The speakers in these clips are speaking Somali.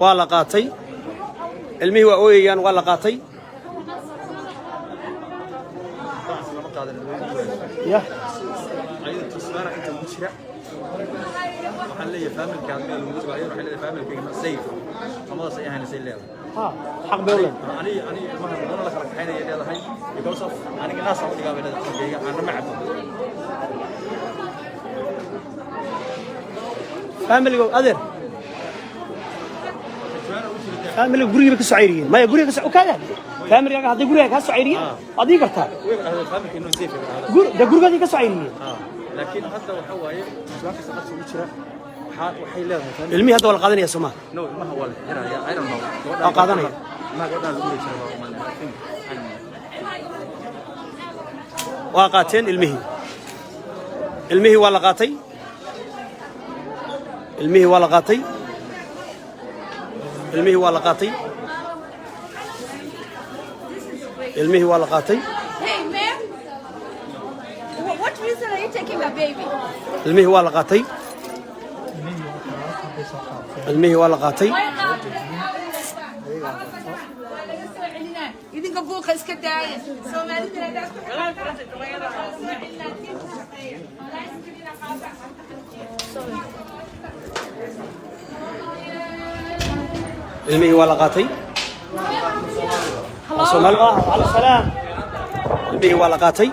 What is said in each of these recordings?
ولا قاطي المي وأويان ولا قاطي يا أيضا تسمعنا أنت مشرع محلية فامل كان الموجود بعير محلية فامل كان سيف خلاص يعني سيل ها حق بيولن أنا ما أنا لك حين يدي هذا حين يقول أنا الناس أقول قابل أنا ما عبد فاميلي أدر فاميلي قريبك السعيريين ما يقولي كذا فاميلي هذا يقولي كسعيريين هذه قرتها فامل كأنه سيف ده قريبك هذه كسعيريين لكن حتى وحواي سواء كسبت سويتشرا وحي لها المي هذا ولا قادني يا سما نو ما هو هنا يا أيرون أو قادني ما قدرنا سويتشرا واقاتين المهي ولا قاتي المهي ولا قاتي المهي ولا قاتي المهي ولا قاتي Hey, ma'am. What reason are you taking a baby? المهي ولا قاتي المهي ولا قاتي idinka buuqa iska daaya Soomaalida المهي ولا قاتي الصومال على السلام المهي ولا قاتي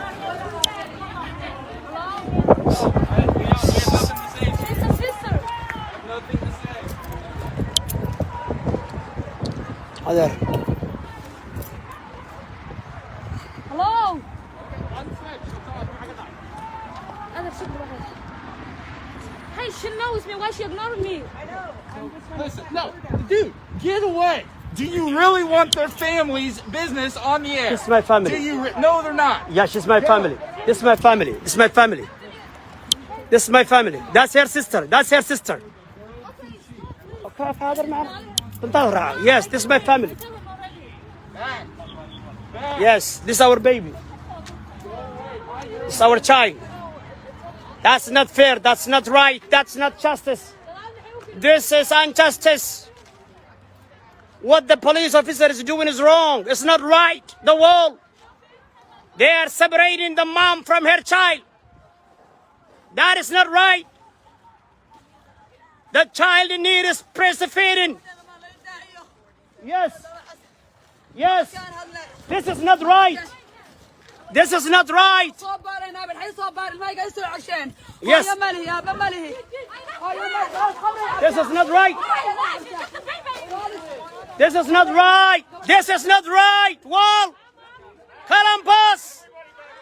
هذا Hello. Hey, she knows me. Why she ignoring me? Listen, no, dude, get away. Do you really want their family's business on the air? This is my family. Do you? No, they're not. Yeah, she's my family. This is my family. This is my family. This is my family. That's her sister. That's her sister. Okay, father, man. Yes, this is my family. Yes, this is our baby. This is our child. That's not fair. That's not right. That's not justice. This is injustice. What the police officer is doing is wrong. It's not right. The wall. They are separating the mom from her child. That is not right. The child in need is breastfeeding. Yes. Yes. This is not right. This is not right. Yes. This is not right. This is not right. This is not right. Wall. Columbus.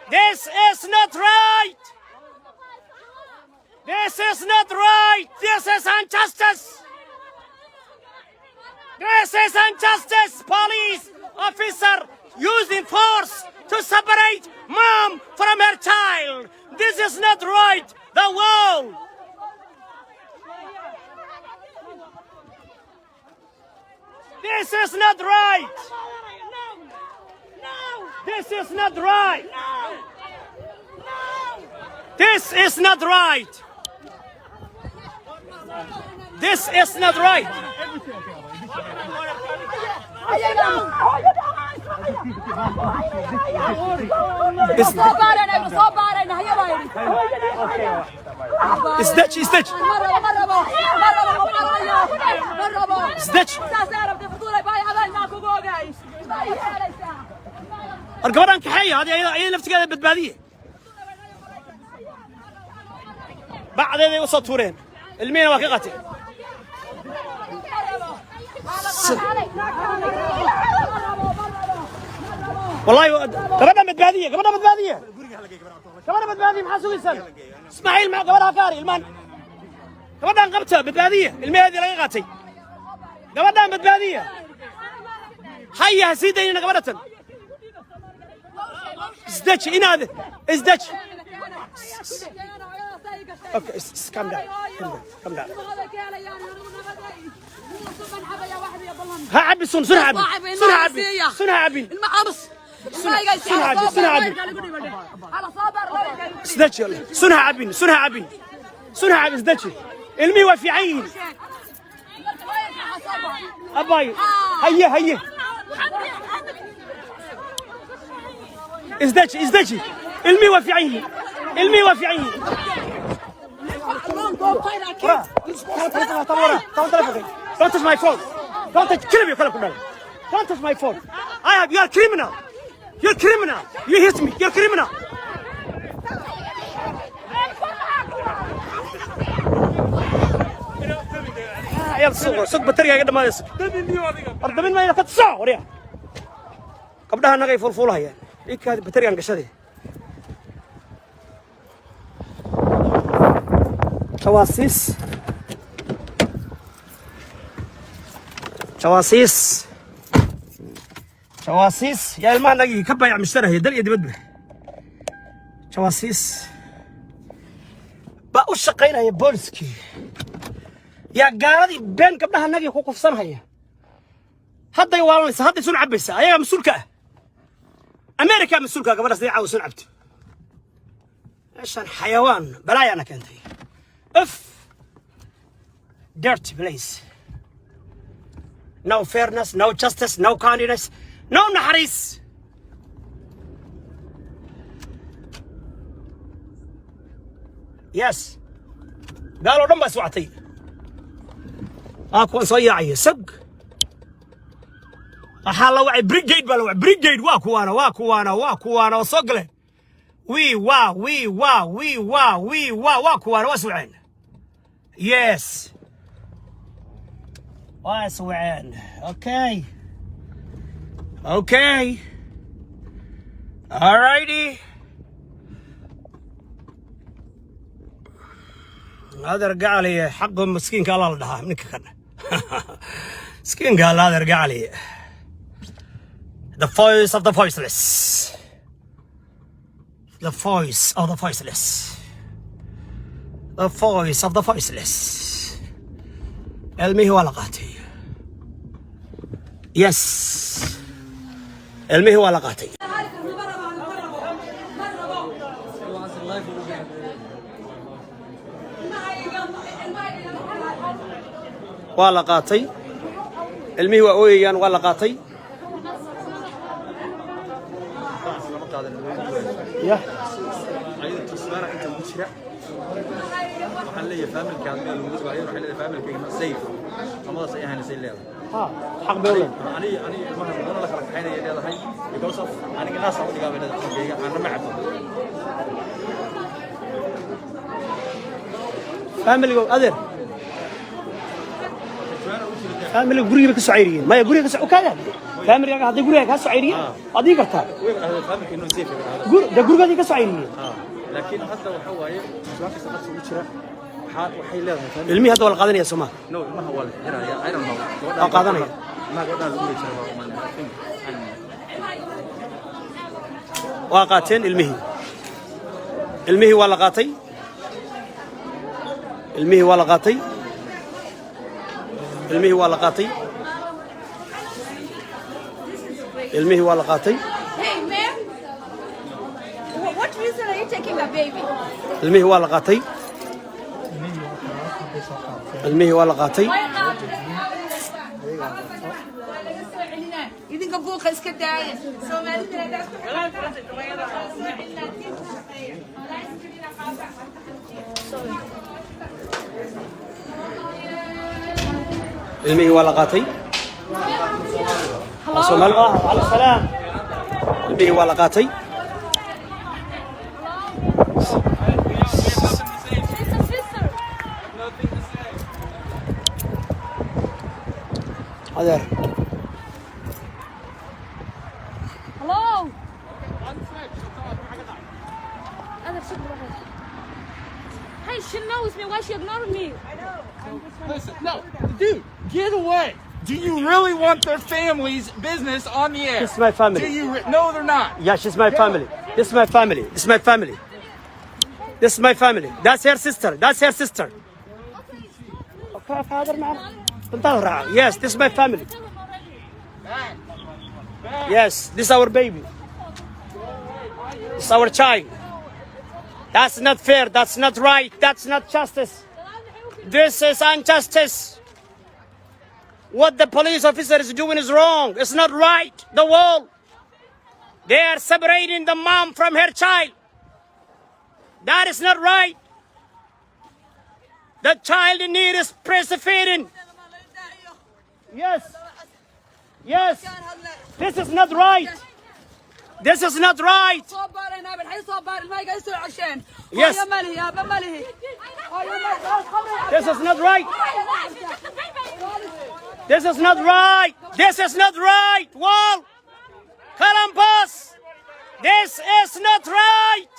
This is not right. This is not right. This is injustice. This is injustice. Police officer using force to separate mom from her child. This is not right. The wall. This is not right. This is not right. This is not right. This is not right. استدش استدش استدش القبران كحية هذه هي نفس كذا بدبادية بعد هذا وصل تورين المين وثيقتي والله قبرنا بدبادية قبرنا بدبادية قبرنا بدبادية محاسوق السنة اسماعيل مع قبرها كاري المان قبرنا انقبتها بدبادية المين هذه لقيقتي قبرنا بدبادية حيها سيدين قبرتن ازدج هنا هذا ازدج اوكي كم داون كم داون ها عبي سنها عبي سنها عبي سنها عبي المعرس سنها عبي سنها عبي isdaji sunha cabin isdaji ilmihii waa fiican yihiin abay haye isdaji ilmihii waa fiican yihiin Don't touch my phone. Don't touch. Kill me, don't touch my phone. You are criminal. You're criminal. You hit me. You're criminal. يلا صق بطارية قد ما يصق. أردمين ما ينفع تصع وريا. قبلها نجي فول هي. إيه هذه بطارية انقشدي. جواسيس يا الماء نجي كبا يا مشتري هي دل يدي بدبه جواسيس بقوا الشقينا يا بولسكي يا قاضي بين قبلها نجي خوف صنهاية هذا يوالون هذا سنع بس أيها مسؤولك أمريكا مسؤولك قبل أصدقائي عاوز سنعبت عشان حيوان بلاي أنا كنت اف dirty place no fairness no justice no kindness no naxariis yes قالوا دم بس وعتي اكو soo yaacay sag waxa la wacay brigade waa kuwaana soo galeen waa kuwaana waa suuceen yes waa suuceen okay alrighty هذا رجع علي حقه مسكين قال الله ده منك كان مسكين قال هذا رجع علي the voice of the voiceless the voice of the voiceless the voice of the voiceless علمي هو لقاتي yes علمي هو لقاتي waa la qaatay ilmihii waa ooyayaan waa la qaatay ya ayada tusbaana inta ugu jira waxaan leeyahay familka aad meel ugu sugayeen waxay leedahay familkayga safe amadaas ay ahaan isay leedahay xaq bay u leedahay ani ma hadana la kala kaxaynaya leedahay because of aniga naas aan dhigaa leedahay xaqayga aan ma cabto familku adeer family guriga ka soo ceyriyeen ma guriga ka soo kaada family haday guriga ka soo ceyriyeen adii kartaa family inuu safe guriga ka soo ceyriyeen laakiin hadda waxa waaye suuqa saddex ugu jira waxay leedahay family ilmi hadda wala qaadanaya Soomaa no ilmaha wala xiraya I don't know oo qaadanaya ma gabadha lagu jira waa qaateen ilmihii waa la qaatay ilmihii waa la qaatay ilmihii waa la qaatay ilmihii waa la qaatay Hey, ma'am. What reason are you taking a baby? ilmihii waa la qaatay ilmihii waa la qaatay idinka buuqa iska daaya Soomaalida ilmihii waa la qaatay Soomaali على السلام ilmihii waa la qaatay adeer Hello. Hey, she knows me. Why she ignoring me? Listen, no, dude, get away. Do you really want their family's business on the air? This is my family. Do you? No, they're not. Yeah, she's my family. This is my family. This is my family. This is my family. That's her sister. That's her sister. Okay, father, man. Yes, this is my family. Yes, this is our baby. This is our child. That's not fair. That's not right. That's not justice. This is injustice. What the police officer is doing is wrong. It's not right. The wall. They are separating the mom from her child. That is not right. The child in need is breastfeeding. Yes. Yes. This is not right. This is not right. Yes. This is not right. This is not right. This is not right. Wall. Columbus. This is not right.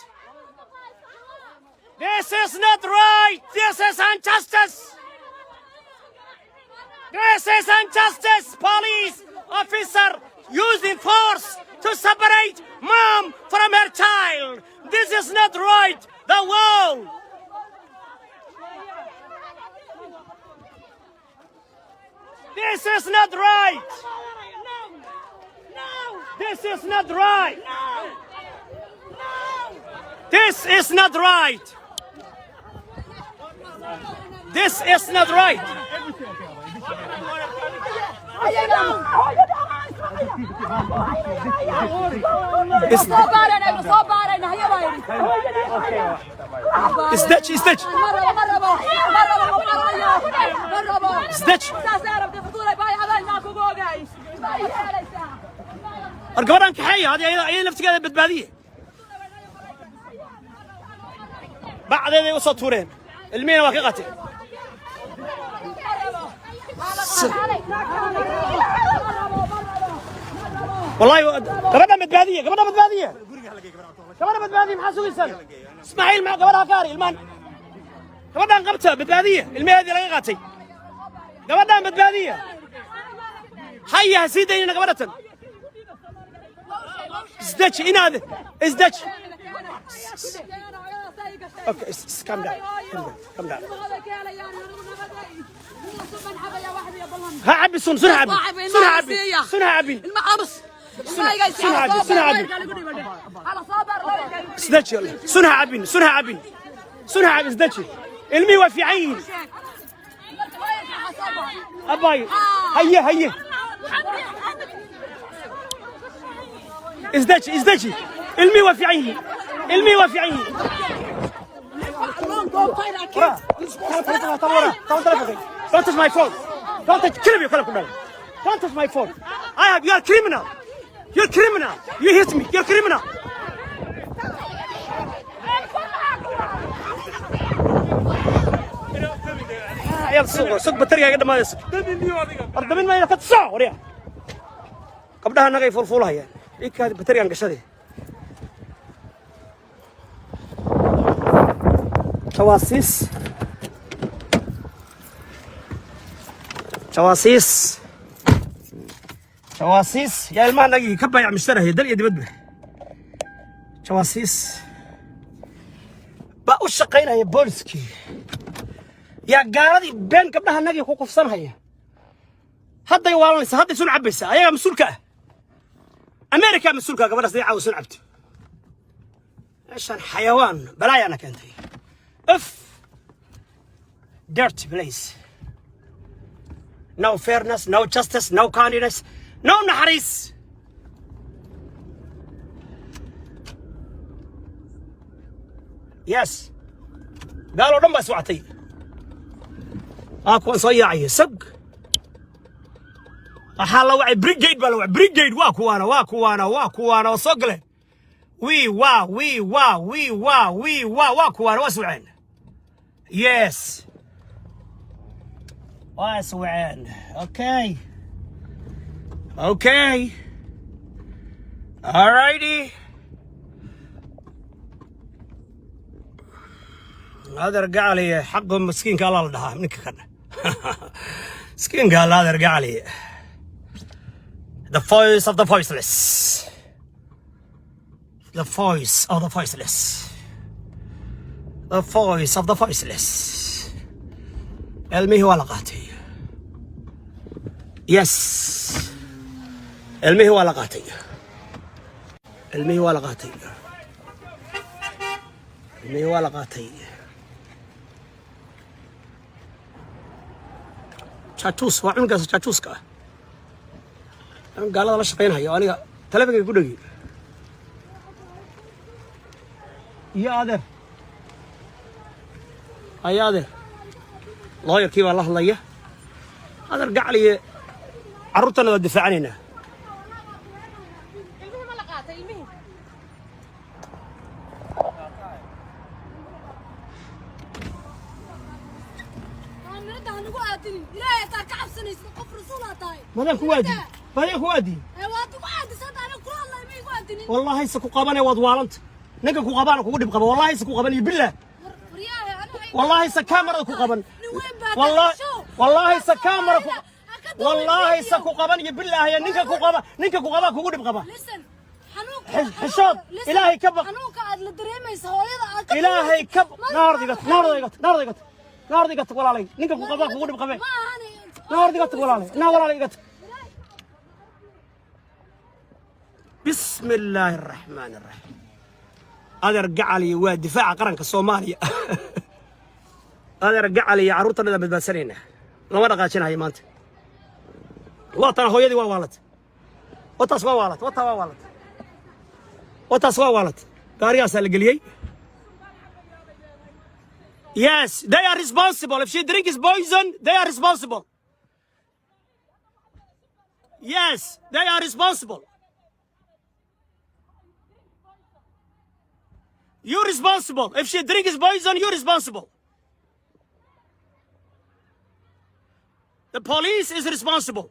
This is not right. This is injustice. This is injustice. Police officer using force to separate mom from her child. This is not right. The wall. This is not right. This is not right. This is not right. This is not right. استدش استدش استدش القبران كحية هذه هي نفس كذا بالبادية بعد هذا وصل تورين المين واقعته والله قبرنا متبادية قبرنا متبادية قبرنا متبادية محاسوي سنة اسماعيل مع قبرها كاري المان قبرنا انقبتها متبادية المين هذه لقيقاتي قبرنا متبادية حيها سيدين قبرتها ازدج هنا هذا ازدج اوكي calm down calm down ها عبي سنها عبي سنها عبي سنها عبي المقامس سنها عبي سنها عبي ازدج يلا سنها عبي سنها عبي سنها عبي ازدج الميوه في عين اباي هيا هيا ازدج ازدجي الميوه في عيني الميوه في عيني Don't touch my phone. Don't touch. Kill me, don't touch my phone. You are criminal. You're criminal. You hit me. You're criminal. يلا سوق بطارية قد ما يسوق. أردمين ما ينفع تسوق وريا. قبلها نجي فلفلها هي. إيه كهذه بطارية انقشدي. جواسيس جواسيس جواسيس يا المان نجي كبا يا مشتري هي دل يدي بدبه جواسيس بقوا شقينا يا بولسكي يا قاردي بين قبلها نجي خوقف سنة هي هذا يوالنس هذا سن عبسة أيها مسؤولك أمريكا مسؤولك قبل سنة عاوز عبت عشان حيوان بلاي أنا كنت dirty place. No fairness, no justice, no kindness, no naharis. Yes. قالوا لهم بس وعطي. أكون صياعي سق. أحاول وعي بريجيد بلوع بريجيد واكوانا وصقله. وي واكوانا واسوعين. Yes. واسوعين. Okay. Okay. Alrighty. هذا رجع لي حقهم مسكين قال الله ده منك كنا. مسكين قال هذا رجع لي. The voice of the voiceless. The voice of the voiceless. The voice of the voiceless. علمي هو لغاتي. Yes. علمي هو لغاتي. علمي هو لغاتي. المي ولا قاتي شاتوس وعن قاس شاتوس كا قال هذا لا شقينها يا أنا تلفك يقول لي يا هذا هذا الله يكفي الله يه هذا رجع لي عروتنا الدفاع عننا ماذا كوادي ماذا كوادي والله يسكو قباني وضوالنت نجا كو قبانك كو دب قبا والله يسكو قباني بالله والله يسكامر كو قبان والله يسكامر كو والله يسكو قباني بالله يا نجا كو قبا كو دب قبا حشود إلهي كبق إلهي كبق نار دي قط ولا علي نجا كو قبا كو دب قبا نار دي قط ولا علي نا ولا علي قط بسم الله الرحمن الرحيم هذا رجع لي ودفاع قرنك الصومالية هذا رجع لي عروتنا اللي بتبسرينه لما رقاشين هاي مانت وطن هو يدي ووالت وتصوى والت قارياس اللي yes they are responsible if she drinks poison they are responsible yes they are responsible. You're responsible. If she drinks poison, you're responsible. The police is responsible.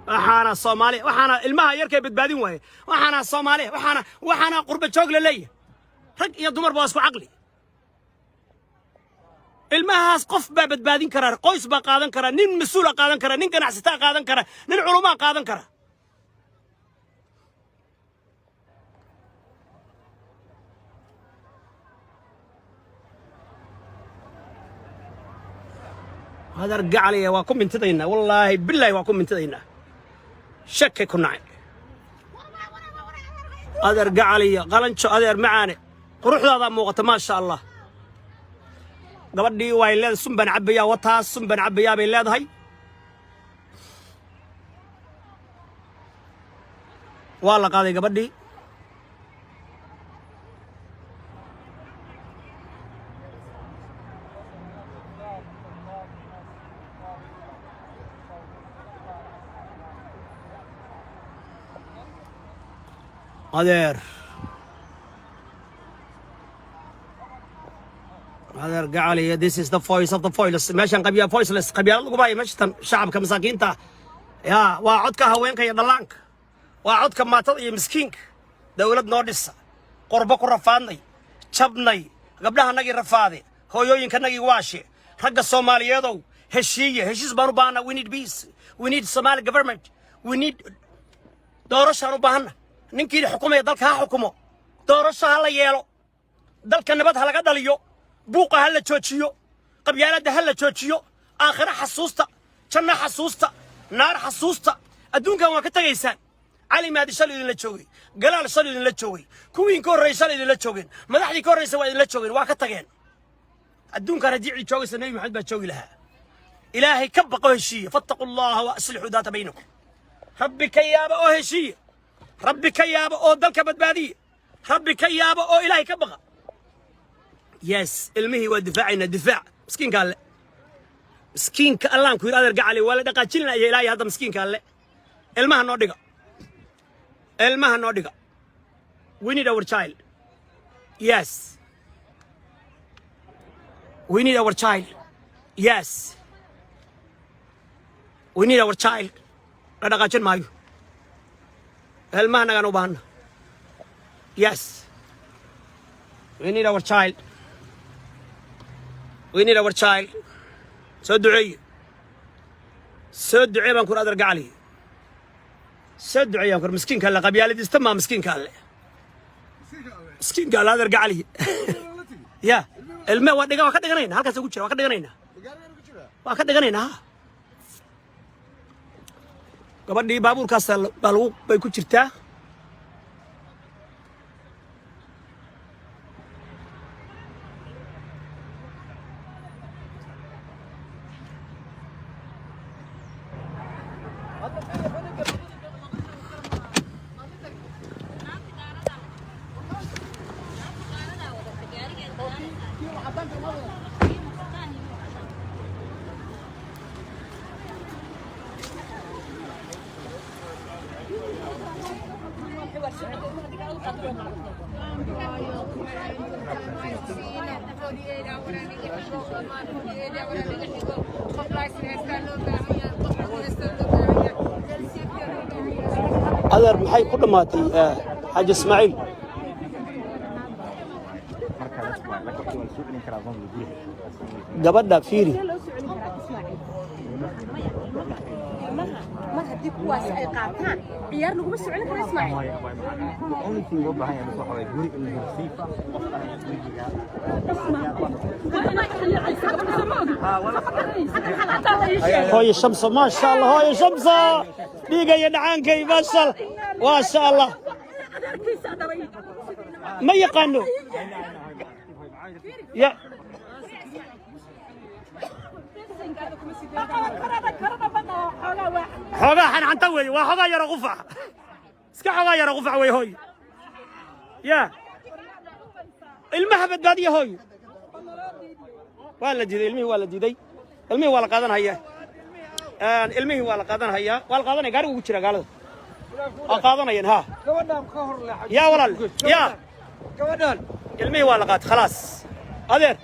وحنا الصومالي وحنا المها يركب بتبادين وهي وحنا الصومالي وحنا قرب شغل لي رج يا دمر باسكو عقلي المها قف بتبادين كرا قوس بقادن كرا نين مسؤول قادن كرا نين كنعستا قادن كرا نين علماء قادن كرا هذا رجع علي واكم من تدينا والله بالله واكم من تدينا شك كنا عين هذا رجع علي قلنشو هذا معاني روح هذا موقت ما شاء الله قبل وايلاد سنبن عبيا وطاس سنبن عبيا بيلاد هاي والله قاضي قبل هذا رجع لي this is the voice of the voiceless ماشان قبيلة voiceless قبيلة القبائل ماشتم شعبك مساكين تا يا وعدك هوينك يا دلانك وعدك ما تضي مسكينك دولة نوردس قربك رفاني شبني قبلها نجي رفاضي هو يوين كان نجي واشي حق الصومالية ذو هشيز بانوبانا we need peace we need Somali government we need دورش هنوبانا ننكي حكومة دلك ها حكومة دورش هلا يلو دلك النبات هلا قدر اليو بوقة هلا تشوتشيو قبيلة هلا تشوتشيو آخر حسوستا شنا حسوستا نار حسوستا أدون كان وقتها يسان علي ما هذا شلي اللي تشوي قلال شلي اللي تشوي كوين كور رئيس اللي تشوين مدحدي كور رئيس اللي تشوين وقتها جين أدون كان رجيع تشوي سنوي محد بتشوي لها إلهي كبق وهشية فاتقوا الله وأصلحوا ذات بينكم ربي كيابة وهشية ربي كيابة أو دلك بدبادية ربي كيابة أو إلهي كبق يس المهي والدفاعنا الدفاع مسكين قال له مسكين الله نكون هذا رجع لي ولا دقة شلنا يا إلهي هذا مسكين قال له المها نوديقة we need our child yes we need our child yes we need our child لا دقة شل مايو المها نجانو بان yes we need our child we need our child سدعي بنكون هذا رجع لي سدعي بنكون مسكين كله قبيلة استمع مسكين كله مسكين قال هذا رجع لي يا الماء ودقة وقت دقنينا هالك سويتش وقت دقنينا ها gabadhii baabuurkaas bay ku jirtaa أدر محي كل ما تي حاج إسماعيل قبضنا فيري ما هديك واس أي قاطان عيار نقوم السعودية كنا إسماعيل هاي الشمس ما شاء الله هاي الشمس دقيقة يدعانك ما شاء الله ما شاء الله ما يقانو يا حوغا حن عنتوي وحوغا يرى غفع اسكا حوغا يرى غفع وي هوي يا المهبد بادية هوي ولا جدي المي ولا جدي المي ولا قادن هيا المي ولا قادن هيا ولا قادن غاري ugu jira gaalada qaadanayeen ha gabadhan ka hor leexay يا walaal يا gabadhan المي ولا قاد خلاص adeer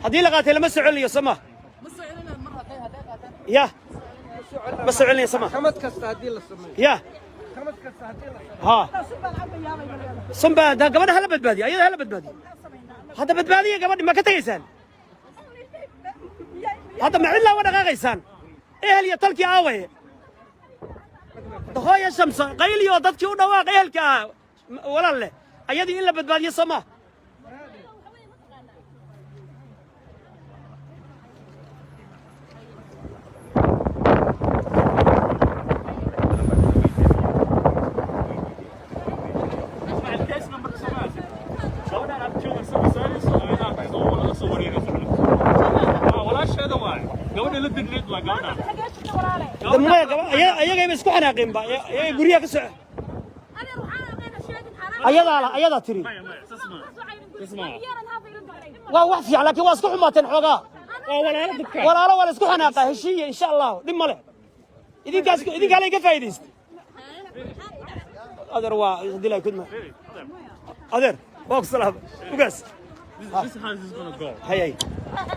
hadii la qaatay lama socoliyo sama يا بس علني سما kamad kasta hadii la sameeyo يا kamad kasta hadii la ها سنبا ده قبل هلا بدبادي أيها هلا بدبادي هذا بدبادي قبل ما كتيسان هذا معلا ولا غايسان إيه اللي يطلقي عاوي هاي الشمس قيلي وضدك ودواق إيه الك ولا لا أيدي إلا بدبادي سما ayaga isku xanaaqeen ba ay guriga ka soo ayada tiri waa wax fiican laakiin waa isku xumaateen xogaa walaalo wala isku xanaaqa heshiiye insha Allah dhib male idinka la iga faa'iideyst adeer waa dilay kudma adeer box salaam ugaas This is how this is gonna go. Hey.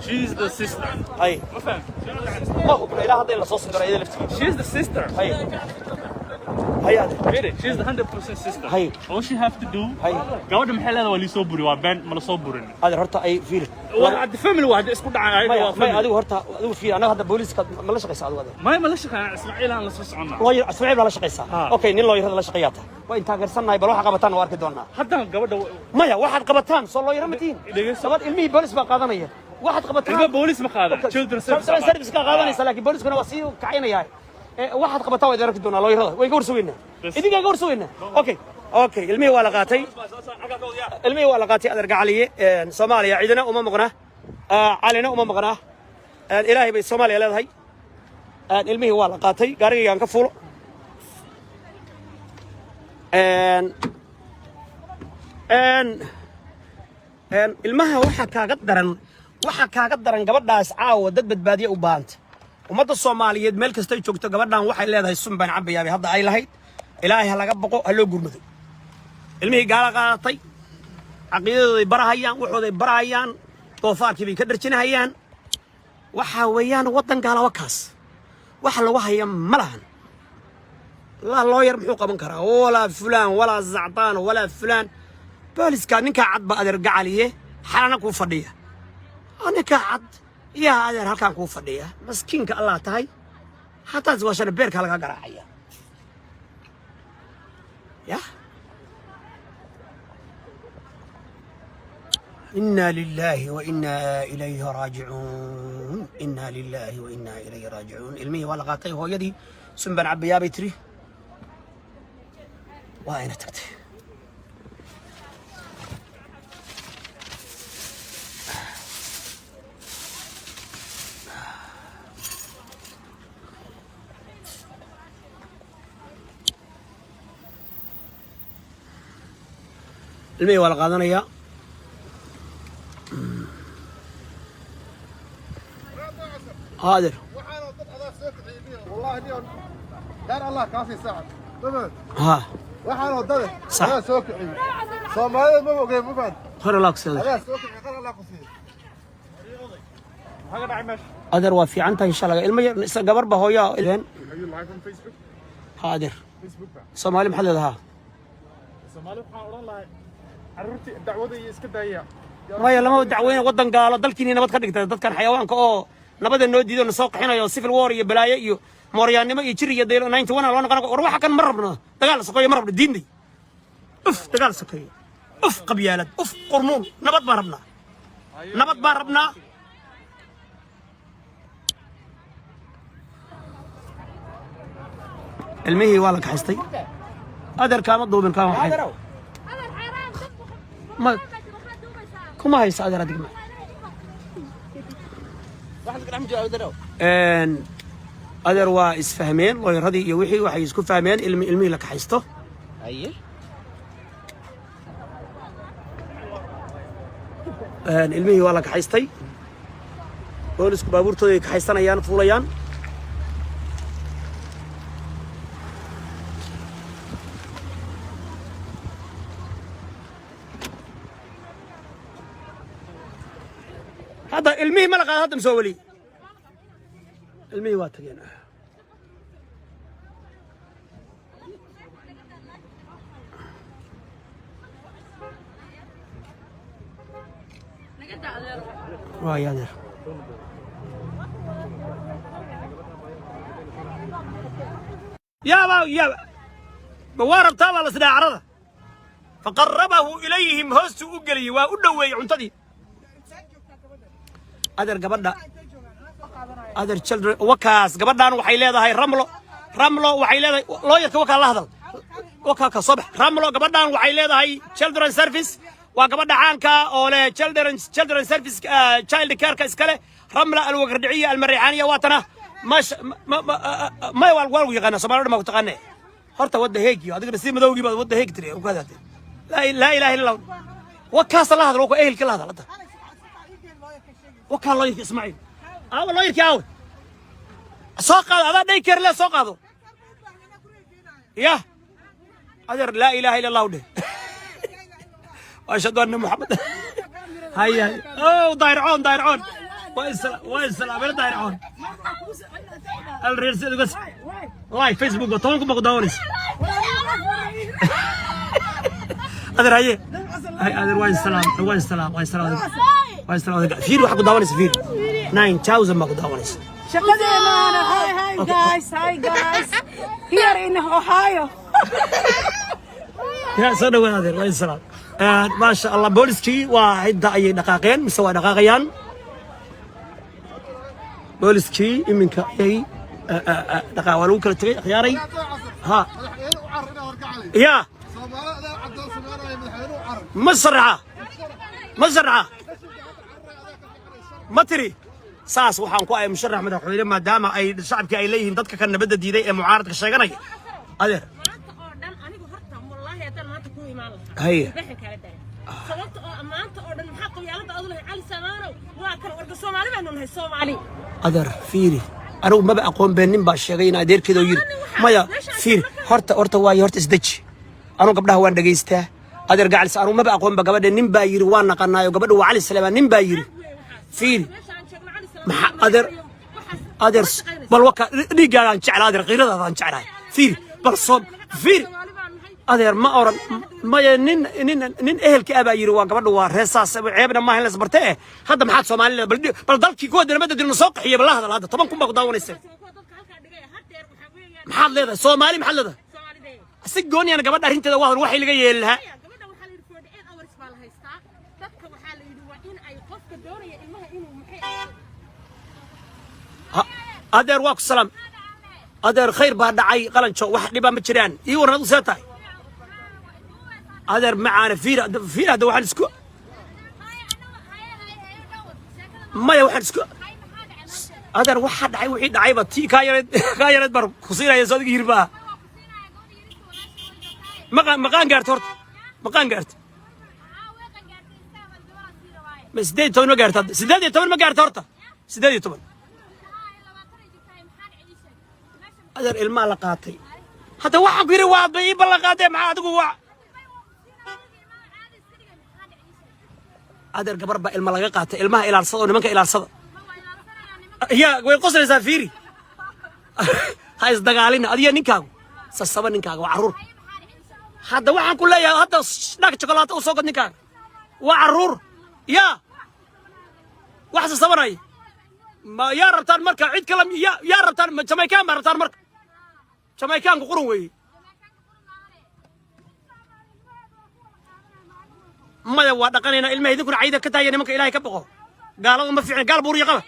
She's the sister. Hey. ما هو بلا هذا اللي صوص ترى إذا لفتي. She's the sister. Hey. Hey. Get it? She's the 100% sister. Hey. All she have to do. Hey. قاعد محل هذا واللي صبري وبان ما صبرني. هذا هرتا أي فيل. واحد فاميلي واحد اسكت عن ما هذا هرتا هذا فيل أنا هذا بوليس ما لا شقيس هذا. ما ليش اسماعيل أنا لصص عنه. لوير إسماعيل لا شقيس. أوكي نيل لوير هذا لا شقياته. وين تاجر سنة يبروح قبطان وارك دونا. حتى قبل ما يا واحد قبطان صار لوير متين. سبب علمي بوليس ما قادنيه. واحد قبطان. إذا بوليس ما قادن. children service قادنيه لكن بوليس كنا وسيو كعينه ياي. واحد قبطان ويدرك دونا لوير هذا ويقول سوينا. إذا قال سوينا. أوكي علمي ولا قاتي. علمي ولا قاتي أدرك عليه سوماليا عيدنا مغناه علينا مغناه الإلهي بالسوماليا لا هي علمي ولا قاتي قاري كان كفول ilmaha waxa kaaga daran gabadhaas caawa dad badbaadiye u baahanta ummadda Soomaaliyeed meel kasta ay joogto gabadhan waxay leedahay sunbaan cabayaabay hadda ay lahayd ilaahay laga baqo ha loo gurmado ilmihii gaala qaadatay aqoonadooday barahayaan waxooday barahayaan doofaarkii bay ka dharjinahayaan waxa weeyaan wadan gaala wakaas waxa lagu hayaa malahan la lawyer muxuu qaban karaa wala fulaan wala zactaan wala fulaan booliska ninka cad ba adeer gacaliye xalana ku fadhiya ninka cad yaa adeer halkan ku fadhiya maskiinka Allah tahay hataa washan beerka laga garaacaya ya إنا لله وإنا إليه راجعون إنا لله وإنا إليه راجعون علمي ولا قاطي هو يدي سنبن عبيا بيتري وين تكتي المي ولا قادنيا قادر والله اليوم كان الله كافي ساعة ها waxaan wadada صح soo kicin Soomaalida ma ogeey ma baan خير الله كسر adaa soo kicin qal Allah ku siiyo حاجه داعي ماشي قادر وافي عنتا ان شاء الله المي قبر بهويا الين Are you live on Facebook? قادر Facebook baa صومالي محلدها Soomaali waxaan oran lahay carruurtii dacwada iyo iska daaya maya lama dacweyne waddan gaalo dalkiina nabad ka dhigtay dadkan xayawaanka oo nabada noo diido na soo qaxinayo civil war iyo balaayo iyo mooryaannimo iyo jir iyo daylo 91 loo noqon war waxa kan ma rabno dagaal sokoyo ma rabno diinday uf dagaal sokoyo uf qabyaalad uf qurmuun nabad baan rabnaa nabad baan rabnaa ilmihii waa la kaxaystay adeerkaama duubin kaan waxay ما كما هي صادرة دقمة ان أدر وإسفهمين ويرضي يوحي وحي يسكو فهمين علمي لك حيسته أيه ان علمي والله كحيستي بولسكو بابورتو كحيستان أيان فوليان هذا المي ملقى هذا مسوي المي واتقينا واي هذا يا بوارب تابع لسنا عرضه فقربه إليهم هوست أقلي وأدوي عنتدي أدر قبضنا أدر children وكاس قبضنا وحيلة هاي رملو وحيلة لا يتوقع الله هذا وكاك صبح رملو قبضنا وحيلة هاي children service وقبضنا عنك أو children service child care كإسكاله رملة الوقردعية المريحانية واتنا مش ما يوالو يغنى سمارة ما تغنى هرتا وده هيك هذيك بس ما دوقي وده هيك تري وكذا لا إله إلا الله وكاس الله هذا وكأهل كل هذا وكان الله يركي اسماعيل والله يركي عاود سوق هذا ديكر له سوق هذا يا أدر لا إله إلا الله ده وأشهد أن محمد هيا أوه دايرعون وإسلام ولا دايرعون الرئيس بس لايف فيسبوك وطولكم بقدونس أدر هاي أدر وين السلام فير واحد قدوانس فير 9000 ما قدوانس Hi guys here in Ohio يا سنة وين هذا وين السلام ما شاء الله بوليسكي واحد أي دقائقين مسوى دقائقين بوليسكي إمك أي دقائق ولو كل تري خياري ها يا مزرعة ما تري ساس وحان كو أي مشرح مدحوينه ما دام أي شعبك أي ليهن dadka kan nabada diiday ee mucaaradka sheeganay adeer هي sababta oo amaanta oo dhan maxaa qabyaalada aad u leeyahay cali samaanow waa kan warga Soomaali baan nahay Soomaali adeer fiiri anigu ma aqoon beenin baa sheegay in adeerkeedo yiri maya fiiri horta waa horta isdaji anigu gabdhaha waan dhageystaa adeer gacal anigu ma aqoon ba gabadha nin baa yiri waan naqanaayo gabadha waa cali salaam nin baa yiri fiiri adeer bal waka dhiigaagan jeclaa adeer qiiradaadan jeclaa fiiri bal soo fiiri adeer ma oran maya nin ehelka abaa yiri waa gabadha waa reesaas ceebna ma helas bartay hadda maxaad Soomaaliyeed bal dalkii ku wadnimada dirna soo qaxiyay bal hadal hadda 10 kun baa ku daawanaysa maxaad leedahay Soomaali maxaad leedahay si gooniyana gabadha arinteeda waa waxay laga yeelaha gabadha waxa la yiri 48 hours baa la haystaa dadka waxa la yiri waa in ay qofka doonaya ilmaha inuu maxay adeer waa ku salaam adeer khayr baa dhacay qalanjo wax dhiba ma jiraan ii warnadu seetay adeer macaana fiir hada waxaan isku maya waxaan isku adeer waxa dhacay wixii dhacayba tii ka yareed bar ku siinaya sadiga hirbaa maqaan gaarto horta maqaan gaarto ma 18 ma gaarto 18 ma gaarto horta 18 adeer ilmaa la qaatay hadda waxaan ku yiri waa bay ballan qaatay maxaa adigu waa adeer gabar ba ilma laga qaatay ilmaha ilaalsada oo nimanka ilaalsada ya way qoslaysaa fiiri ha isdagaalina adiga ninkaagu sasaba ninkaaga waa caruur hadda waxaan ku leeyahay hadda dhag chocolate u soo gad ninkaaga waa caruur ya wax sasabanay ma yaa rabtaan marka cid kale yaa rabtaan Jamaican ma rabtaan marka Jamaican qurun weey maya waa dhaqanayna ilmaha idinku ciida ka taayay nimanka Ilaahay ka baqo gaalada ma fiicna gaal buur yaqaba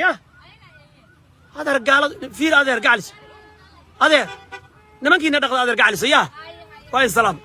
ya adeer gaalada fiir adeer gaalis adeer nimankiina dhaqda adeer gaalis ya waa salaam